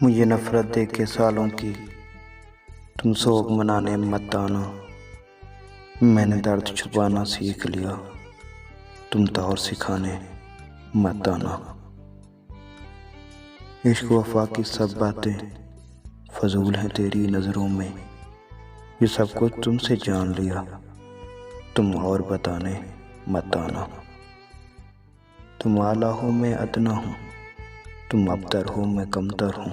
मुझे नफरत दे के सालों की तुम शोक मनाने मत आना। मैंने दर्द छुपाना सीख लिया, तुम तौर सिखाने मत आना। इश्क वफा की सब बातें फजूल हैं तेरी नज़रों में, ये सब कुछ तुमसे जान लिया, तुम और बताने मत आना। तुम आला हो मैं अदना हूँ, तुम अबतर हो मैं कमतर हूँ।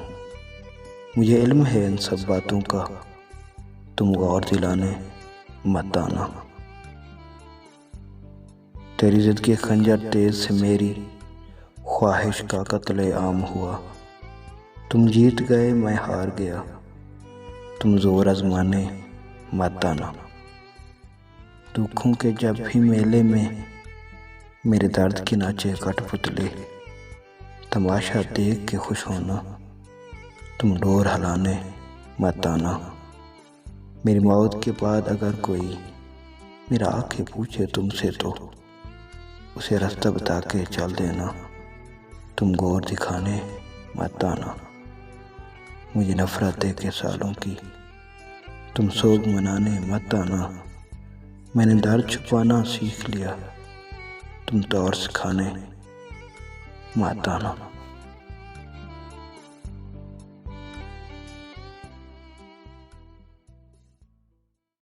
मुझे इल्म है इन सब बातों का, तुम गौर दिलाने मत आना। तेरी जिद की खंजर तेज से मेरी ख्वाहिश का कत्ले आम हुआ। तुम जीत गए मैं हार गया, तुम जोर आजमाने मत आना। दुखों के जब भी मेले में मेरे दर्द की नाचे कठपुतले, तमाशा देख के खुश होना, तुम डोर हिलाने मत आना। मेरी मौत के बाद अगर कोई मेरा आके पूछे तुमसे तो उसे रास्ता बता के चल देना, तुम गौर दिखाने मत आना। मुझे नफरत दे के सालों की तुम शोक मनाने मत आना। मैंने दर्द छुपाना सीख लिया, तुम तौर सिखाने मत आना।